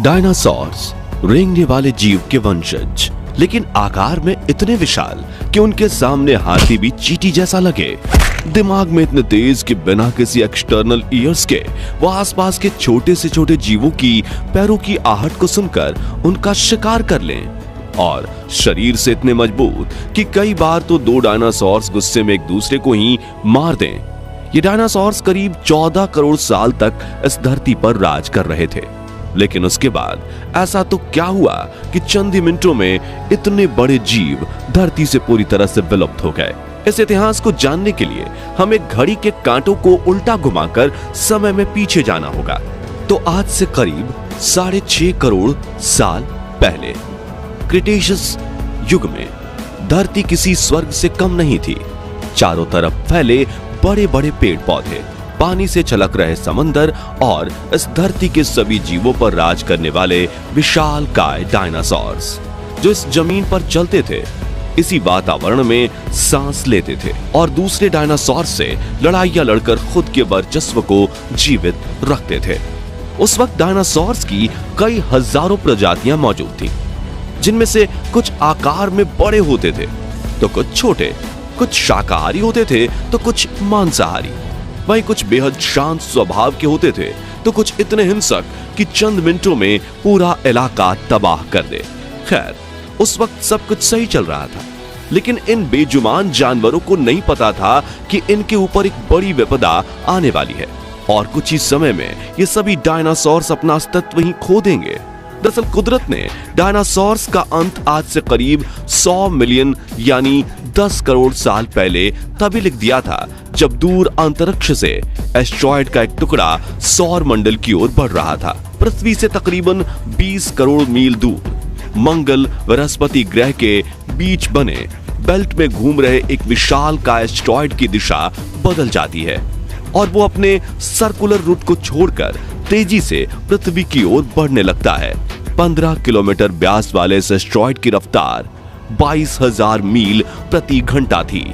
Dinosaurs रेंगने वाले जीव के वंशज, लेकिन आकार में इतने विशाल कि उनके सामने हाथी भी चींटी जैसा लगे। दिमाग में इतने तेज कि बिना किसी एक्सटर्नल ईयर्स के वो आसपास के छोटे से छोटे जीवों की पैरों की आहट को सुनकर उनका शिकार कर लें, और शरीर से इतने मजबूत कि कई बार तो दो डायनासोर्स गुस्से में एक दूसरे को ही मार दें। ये डायनासोर्स करीब 14 करोड़ साल तक इस धरती पर राज कर रहे थे, लेकिन उसके बाद ऐसा तो क्या हुआ कि चंद ही मिनटों में इतने बड़े जीव धरती से पूरी तरह से विलुप्त हो गए। इस इतिहास को जानने के लिए हमें घड़ी के कांटों को उल्टा घुमाकर समय में पीछे जाना होगा। तो आज से करीब 6.5 करोड़ साल पहले क्रिटेशियस युग में धरती किसी स्वर्ग से कम नहीं थी। चारों तरफ फैले बड़े बड़े पेड़ पौधे, पानी से छलक रहे समंदर और इस धरती के सभी जीवों पर राज करने वाले विशालकाय डायनासोर्स जो इस जमीन पर चलते थे, इसी वातावरण में सांस लेते थे और दूसरे डायनासोर से लड़ाइयां लड़कर खुद के वर्चस्व को जीवित रखते थे। उस वक्त डायनासोर्स की कई हजारों प्रजातियां मौजूद थीं, जिनमें से कुछ आकार में बड़े होते थे तो कुछ छोटे, कुछ शाकाहारी होते थे तो कुछ मांसाहारी, वहीं कुछ बेहद शांत स्वभाव के होते थे तो कुछ इतने हिंसक कि चंद मिनटों में पूरा इलाका तबाह कर दे। खैर, उस वक्त सब कुछ सही चल रहा था, लेकिन इन बेजुबान जानवरों को नहीं पता था कि इनके ऊपर एक बड़ी विपदा आने वाली है और कुछ ही समय में ये सभी डायनासोर्स अपना अस्तित्व ही खो देंगे। दरअसल कुदरत ने डायनासोर्स का अंत आज से करीब 100 मिलियन यानी 10 करोड़ साल पहले तभी लिख दिया था जब दूर अंतरिक्ष से एस्टेरॉयड का एक टुकड़ा सौर मंडल की ओर बढ़ रहा था। पृथ्वी से तकरीबन 20 करोड़ मील दूर मंगल बृहस्पति ग्रह के बीच बने बेल्ट में घूम रहे एक विशाल का एस्टेरॉयड की दिशा बदल जाती है और वो अपने सर्कुलर रूट को छोड़कर तेजी से पृथ्वी की ओर बढ़ने लगता है। 15 किलोमीटर व्यास वाले इस एस्टेरॉयड की रफ्तार 22,000 मील प्रति घंटा थी।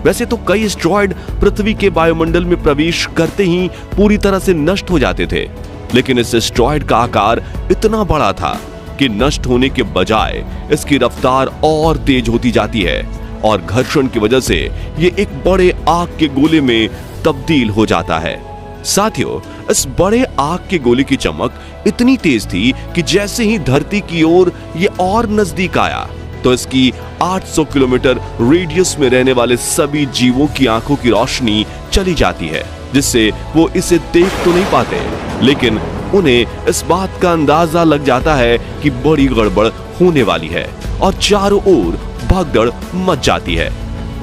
वैसे तो कई एस्टेरॉयड पृथ्वी के वायुमंडल में प्रवेश करते ही पूरी तरह से नष्ट हो जाते थे, लेकिन इस एस्टेरॉयड का आकार इतना बड़ा था कि नष्ट होने के बजाय इसकी रफ्तार और तेज होती जाती है और घर्षण की वजह से ये एक बड़े आग के गोले में तब्दील हो जाता है। साथियों, इस बड़े आग के गोले की चमक इतनी तेज थी कि जैसे ही धरती की ओर ये और नजदीक आया तो इसकी 800 किलोमीटर रेडियस में रहने वाले सभी जीवों की आंखों की रोशनी चली जाती है, जिससे वो इसे देख तो नहीं पाते, लेकिन उन्हें इस बात का अंदाजा लग जाता है कि बड़ी गड़बड़ होने वाली है और चारों ओर भगदड़ मच जाती है।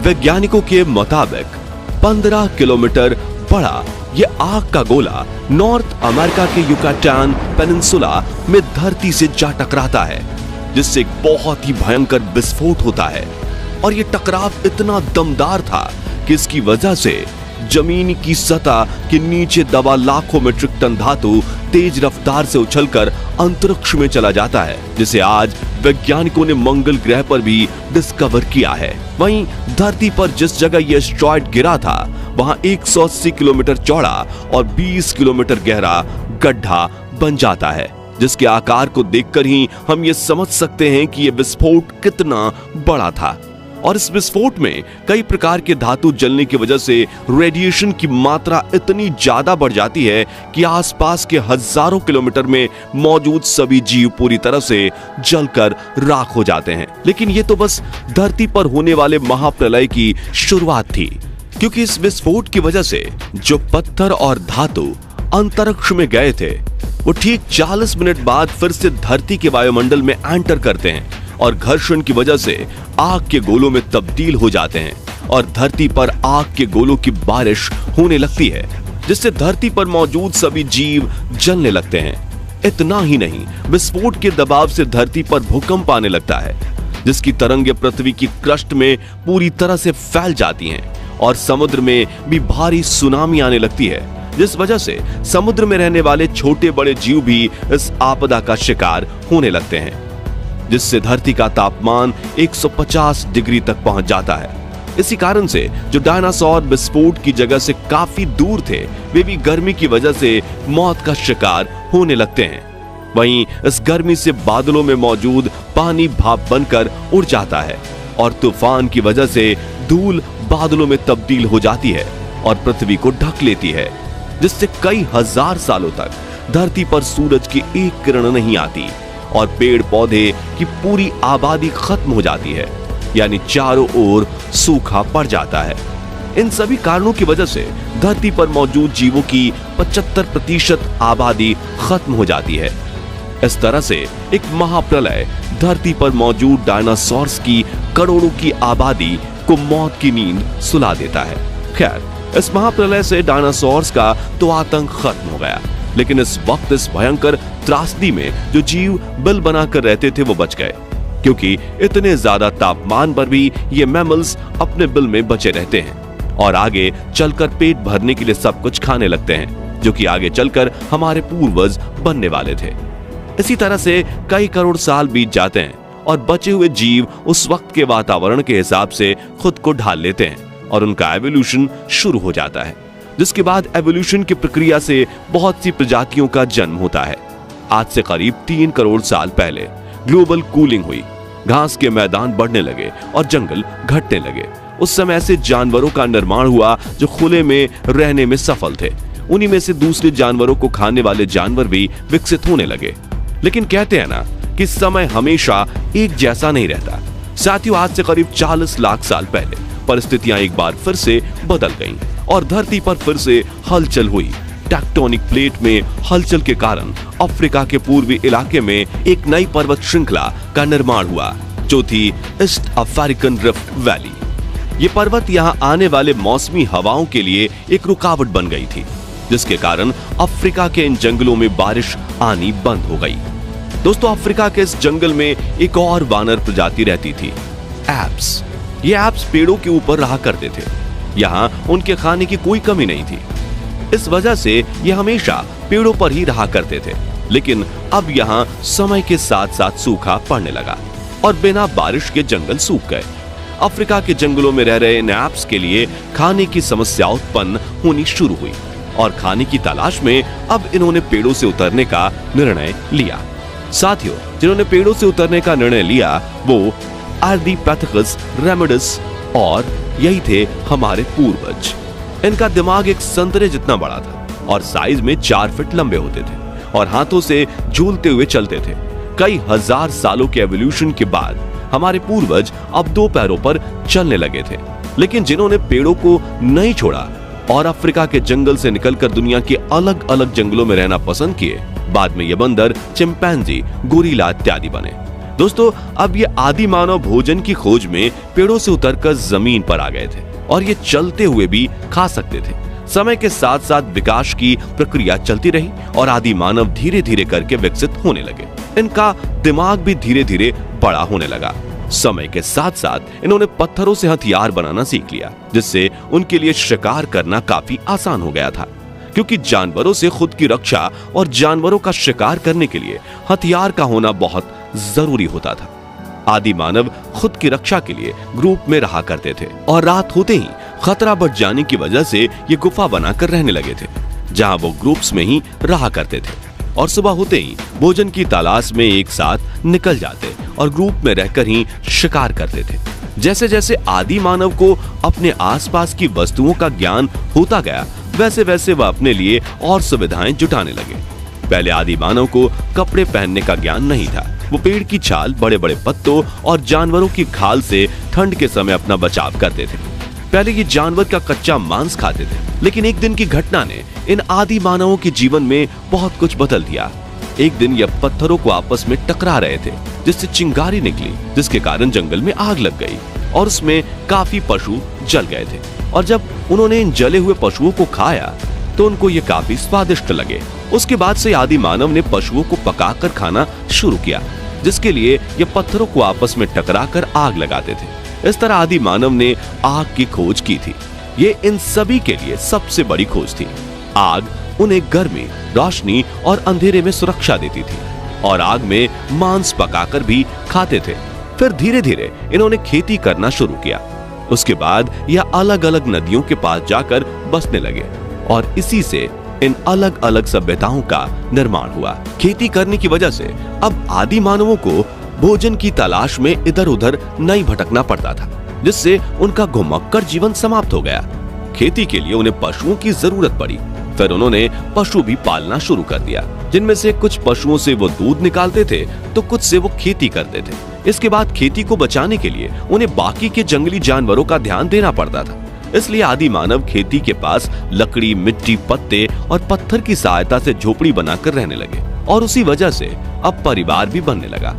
वैज्ञानिकों के मुताबिक 15 किलोमीटर बड़ा ये आग का गोला नॉर्थ अमेरिका के युकाटान पेनिनसुला में धरती से जा टकराता है, जिससे एक बहुत ही भयंकर विस्फोट होता है और ये टकराव इतना दमदार था कि इसकी वजह से जमीन की सतह के नीचे दबा लाखों मीट्रिक टन धातु तेज रफ्तार से उछलकर अंतरिक्ष में चला जाता है, जिसे आज वैज्ञानिकों ने मंगल ग्रह पर भी डिस्कवर किया है। वहीं धरती पर जिस जगह यह एस्टेरॉयड गिरा था वहां 180 किलोमीटर चौड़ा और 20 किलोमीटर गहरा गड्ढा बन जाता है, जिसके आकार को देखकर ही हम ये समझ सकते हैं कि यह विस्फोट कितना बड़ा था। और इस विस्फोट में कई प्रकार के धातु जलने की वजह से रेडिएशन की मात्रा इतनी ज्यादा बढ़ जाती है कि आसपास के हजारों किलोमीटर में मौजूद सभी जीव पूरी तरह से जलकर राख हो जाते हैं। लेकिन ये तो बस धरती पर होने वाले महाप्रलय की शुरुआत थी, क्योंकि इस विस्फोट की वजह से जो पत्थर और धातु अंतरिक्ष में गए थे वो ठीक 40 मिनट बाद फिर से धरती के वायुमंडल में एंटर करते हैं और घर्षण की वजह से आग के गोलों में तब्दील हो जाते हैं और धरती पर आग के गोलों की बारिश होने लगती है, जिससे धरती पर मौजूद सभी जीव जलने लगते हैं। इतना ही नहीं, विस्फोट के दबाव से धरती पर भूकंप आने लगता है, जिसकी तरंगें पृथ्वी की क्रस्ट में पूरी तरह से फैल जाती हैं और समुद्र में भी भारी सुनामी आने लगती है, जिस वजह से समुद्र में रहने वाले छोटे बड़े जीव भी इस आपदा का शिकार होने लगते हैं, जिससे धरती का तापमान 150 डिग्री तक पहुंच जाता है। इसी कारण से जो डायनासोर विस्फोट की जगह से काफी दूर थे वे भी गर्मी की वजह से मौत का शिकार होने लगते हैं। वहीं इस गर्मी से बादलों में मौजूद पानी भाप बनकर उड़ जाता है और तूफान की वजह से धूल बादलों में तब्दील हो जाती है और पृथ्वी को ढक लेती है, जिससे कई हजार सालों तक धरती पर सूरज की एक किरण नहीं आती और पेड़ पौधे की पूरी आबादी खत्म हो जाती है, यानी चारों ओर सूखा पड़ जाता है। इन सभी कारणों की वजह से धरती पर मौजूद जीवों की 75% आबादी खत्म हो जाती है। इस तरह से एक महाप्रलय धरती पर मौजूद डायनासोर्स की करोड़ों की आबादी को मौत की नींद सुला देता है। खैर, इस महाप्रलय से डायनासोर्स का तो आतंक खत्म हो गया, लेकिन इस वक्त इस भयंकर त्रासदी में जो जीव बिल बनाकर रहते थे वो बच गए, क्योंकि इतने ज्यादा तापमान पर भी ये मैमल्स अपने बिल में बचे रहते हैं और आगे चलकर पेट भरने के लिए सब कुछ खाने लगते हैं, जो कि आगे चलकर हमारे पूर्वज बनने वाले थे। इसी तरह से कई करोड़ साल बीत जाते हैं और बचे हुए जीव उस वक्त के वातावरण के हिसाब से खुद को ढाल लेते हैं और उनका एवोल्यूशन शुरू हो जाता है, जिसके बाद एवोल्यूशन की प्रक्रिया से बहुत सी प्रजातियों का जन्म होता है। आज से करीब 3 करोड़ साल पहले ग्लोबल कूलिंग हुई, घास के मैदान बढ़ने लगे और जंगल घटने लगे। उस समय ऐसे जानवरों का निर्माण हुआ जो खुले में रहने में सफल थे। उन्हीं में से दूसरे जानवरों को खाने वाले जानवर भी विकसित होने लगे। लेकिन कहते हैं ना कि समय हमेशा एक जैसा नहीं रहता। साथियों, आज से करीब 40 लाख साल पहले परिस्थितियां एक बार फिर से बदल गईं और धरती पर फिर से हलचल हुई। टेक्टोनिक प्लेट में हलचल के कारण अफ्रीका के पूर्वी इलाके में एक नई पर्वत श्रृंखला का निर्माण हुआ, जो थी ईस्ट अफ्रीकन रिफ्ट वैली। ये पर्वत यहाँ आने वाले मौसमी हवाओं के लिए एक रुकावट बन गई थी, जिसके कारण अफ्रीका के इन जंगलों में बारिश आनी बंद हो गई। दोस्तों, अफ्रीका के इस जंगल में एक और वानर प्रजाति रहती थी, एप्स। ये एप्स पेड़ों के ऊपर रहा करते थे। यहाँ उनके खाने की कोई कमी नहीं थी, इस वजह से ये हमेशा पेड़ों पर ही रहा करते थे। लेकिन अब यहाँ समय के साथ साथ सूखा पड़ने लगा और बिना बारिश के जंगल सूख गए। अफ्रीका के जंगलों में रह रहे इन एप्स के लिए खाने की समस्या उत्पन्न होनी शुरू हुई और खाने की तलाश में अब इन्होंने पेड़ों से उतरने का निर्णय लिया। साथियों, जिन्होंने पेड़ों से उतरने का निर्णय लिया वो आर्डिपिथेकस रेमिडिस और यही थे हमारे पूर्वज। इनका दिमाग एक संतरे जितना बड़ा था और साइज में 4 फीट लंबे होते थे और हाथों से झूलते हुए चलते थे। कई हजार सालों के एवोल्यूशन के बाद हमारे पूर्वज अब 2 पैरों पर चलने लगे थे। लेकिन जिन्होंने पेड़ों को नहीं छोड़ा और अफ्रीका के जंगल से निकलकर दुनिया के अलग अलग जंगलों में रहना पसंद किए, बाद में ये बंदर, चिंपैंजी, गोरिल्ला इत्यादि बने। दोस्तों, अब ये आदि मानव भोजन की खोज में पेड़ों से उतरकर जमीन पर आ गए थे और ये चलते हुए भी खा सकते थे। समय के साथ साथ विकास की प्रक्रिया चलती रही और आदि मानव धीरे धीरे करके विकसित होने लगे। इनका दिमाग भी धीरे धीरे बड़ा होने लगा। समय के साथ साथ इन्होंने पत्थरों से हथियार बनाना सीख लिया, जिससे उनके लिए शिकार करना काफी आसान हो गया था, क्योंकि जानवरों से खुद की रक्षा और जानवरों का शिकार करने के लिए हथियार का होना बहुत जरूरी होता था। आदि मानव खुद की रक्षा के लिए ग्रुप में रहा करते थे और रात होते ही खतरा बढ़ जाने की वजह से ये गुफा बनाकर रहने लगे थे, जहां वो ग्रुप्स में ही रहा करते थे और सुबह होते ही भोजन की तलाश में एक साथ निकल जाते और ग्रुप में रहकर ही शिकार करते थे। जैसे जैसे आदि मानव को अपने आसपास की वस्तुओं का ज्ञान होता गया, वैसे वैसे वह अपने लिए और सुविधाएं जुटाने लगे। पहले आदि मानव को कपड़े पहनने का ज्ञान नहीं था। वो पेड़ की छाल, बड़े बड़े पत्तों और जानवरों की खाल से ठंड के समय अपना बचाव करते थे। पहले ये जानवर का कच्चा मांस खाते थे, लेकिन एक दिन की घटना ने इन आदि मानवों के जीवन में बहुत कुछ बदल दिया। एक दिन यह पत्थरों को आपस में टकरा रहे थे, जिससे चिंगारी निकली, जिसके कारण जंगल में आग लग गई और उसमें काफी पशु जल गए थे। और जब उन्होंने इन जले हुए पशुओं को खाया तो उनको ये काफी स्वादिष्ट लगे। उसके बाद से आदि मानव ने पशुओं को पकाकर खाना शुरू किया, जिसके लिए ये पत्थरों को आपस में टकराकर आग लगाते थे। इस तरह आदि मानव ने आग की खोज की थी। ये इन सभी के लिए सबसे बड़ी खोज थी। आग उन्हें गर्मी, रोशनी और अंधेरे में सुरक्षा देती थी और आग में मांस पकाकर भी खाते थे। फिर धीरे धीरे इन्होंने खेती करना शुरू किया। उसके बाद यह अलग अलग नदियों के पास जाकर बसने लगे और इसी से इन अलग अलग सभ्यताओं का निर्माण हुआ। खेती करने की वजह से अब आदि मानवों को भोजन की तलाश में इधर उधर नहीं भटकना पड़ता था, जिससे उनका घुमक्कड़ जीवन समाप्त हो गया। खेती के लिए उन्हें पशुओं की जरूरत पड़ी। फिर उन्होंने पशु भी पालना शुरू कर दिया, जिनमें से कुछ पशुओं से वो दूध निकालते थे तो कुछ से वो खेती करते थे। इसके बाद खेती को बचाने के लिए उन्हें बाकी के जंगली जानवरों का ध्यान देना पड़ता था। इसलिए आदि मानव खेती के पास लकड़ी, मिट्टी, पत्ते और पत्थर की सहायता से झोपड़ी बनाकर रहने लगे और उसी वजह से अब परिवार भी बनने लगा।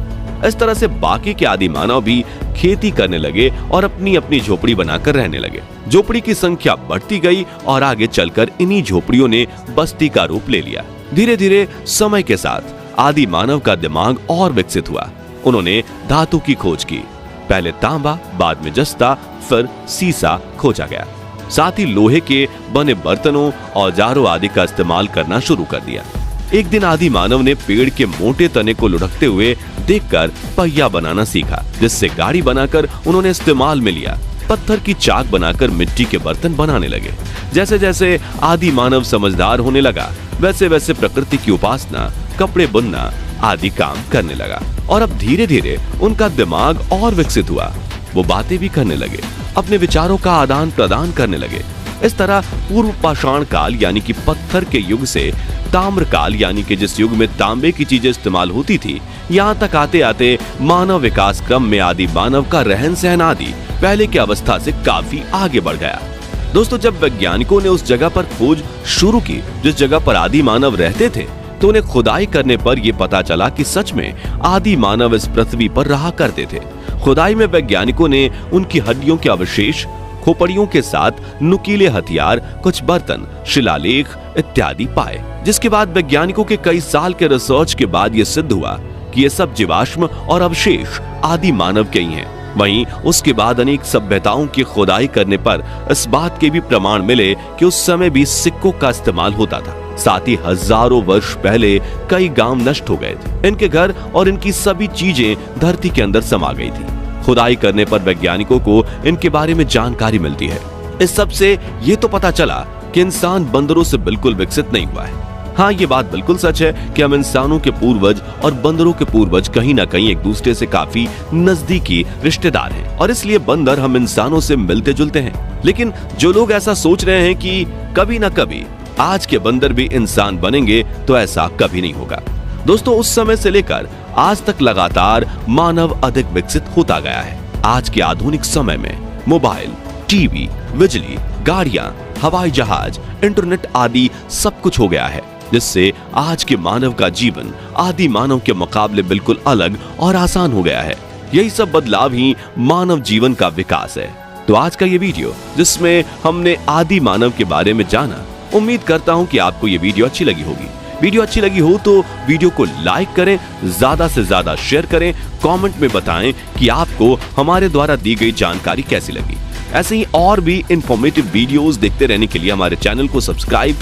इस तरह से बाकी के आदि मानव भी खेती करने लगे और अपनी अपनी झोपड़ी बनाकर रहने लगे। झोपड़ी की संख्या बढ़ती गई और आगे चलकर इन्हीं झोपड़ियों ने बस्ती का रूप ले लिया। धीरे धीरे समय के साथ आदि मानव का दिमाग और विकसित हुआ। उन्होंने धातु की खोज की। पहले तांबा, बाद में जस्ता, फिर सीसा खोजा गया। साथ ही लोहे के बने बर्तनों, औजारों आदि का इस्तेमाल करना शुरू कर दिया। एक दिन आदि मानव ने पेड़ के मोटे तने को लुढ़कते हुए देखकर पहिया बनाना सीखा, जिससे गाड़ी बनाकर उन्होंने इस्तेमाल में लिया। पत्थर की चाक बनाकर मिट्टी के बर्तन बनाने लगे। जैसे जैसे आदि मानव समझदार होने लगा, वैसे वैसे प्रकृति की उपासना, कपड़े बुनना आदि काम करने लगा और अब धीरे धीरे उनका दिमाग और विकसित हुआ। वो बातें भी करने लगे, अपने विचारों का आदान प्रदान करने लगे। इस तरह पूर्व पाषाण काल यानी कि पत्थर के युग से ताम्र काल यानी कि जिस युग में तांबे की चीजें इस्तेमाल होती थी, यहाँ तक आते आते मानव विकास क्रम में आदि मानव का रहन सहन आदि पहले की अवस्था से काफी आगे बढ़ गया। दोस्तों, जब वैज्ञानिकों ने उस जगह पर खोज शुरू की जिस जगह पर आदि मानव रहते थे, तो उन्हें खुदाई करने पर यह पता चला कि सच में आदि मानव इस पृथ्वी पर रहा करते थे। खुदाई में वैज्ञानिकों ने उनकी हड्डियों के अवशेष, खोपड़ियों के साथ नुकीले हथियार, कुछ बर्तन, शिलालेख इत्यादि पाए, जिसके बाद वैज्ञानिकों के कई साल के रिसर्च के बाद यह सिद्ध हुआ कि ये सब जीवाश्म और अवशेष आदि मानव के ही हैं। वहीं उसके बाद अनेक सभ्यताओं की खुदाई करने पर इस बात के भी प्रमाण मिले कि उस समय भी सिक्कों का इस्तेमाल होता था। साथ ही हजारों वर्ष पहले कई गांव नष्ट हो गए थे। इनके घर और इनकी सभी चीजें धरती के अंदर समा गई थी। खुदाई करने पर वैज्ञानिकों को इनके बारे में जानकारी मिलती है। इस सब से ये तो पता चला कि इंसान बंदरों से बिल्कुल विकसित नहीं हुआ है। हाँ, ये बात बिल्कुल सच है कि हम इंसानों के पूर्वज और बंदरों के पूर्वज कहीं ना कहीं एक दूसरे से काफी नजदीकी रिश्तेदार हैं और इसलिए बंदर हम इंसानों से मिलते जुलते हैं। लेकिन जो लोग ऐसा सोच रहे हैं कि कभी ना कभी आज के बंदर भी इंसान बनेंगे, तो ऐसा कभी नहीं होगा। दोस्तों, उस समय से लेकर आज तक लगातार मानव अधिक विकसित होता गया है। आज के आधुनिक समय में मोबाइल, टीवी, बिजली, गाड़ियां, हवाई जहाज, इंटरनेट आदि सब कुछ हो गया है, जिससे आज के मानव का जीवन आदि मानव के मुकाबले बिल्कुल अलग और आसान हो गया है। यही सब बदलाव ही मानव जीवन का विकास है। तो आज का ये वीडियो जिसमें हमने आदि मानव के बारे में जाना, उम्मीद करता हूं कि आपको ये वीडियो अच्छी लगी होगी। वीडियो अच्छी लगी हो तो वीडियो को लाइक करें, ज्यादा से ज्यादा शेयर करें, कमेंट में बताएं कि आपको हमारे द्वारा दी गई जानकारी कैसी लगी। ऐसे ही और भी इंफॉर्मेटिव वीडियोस देखते रहने के लिए हमारे चैनल को सब्सक्राइब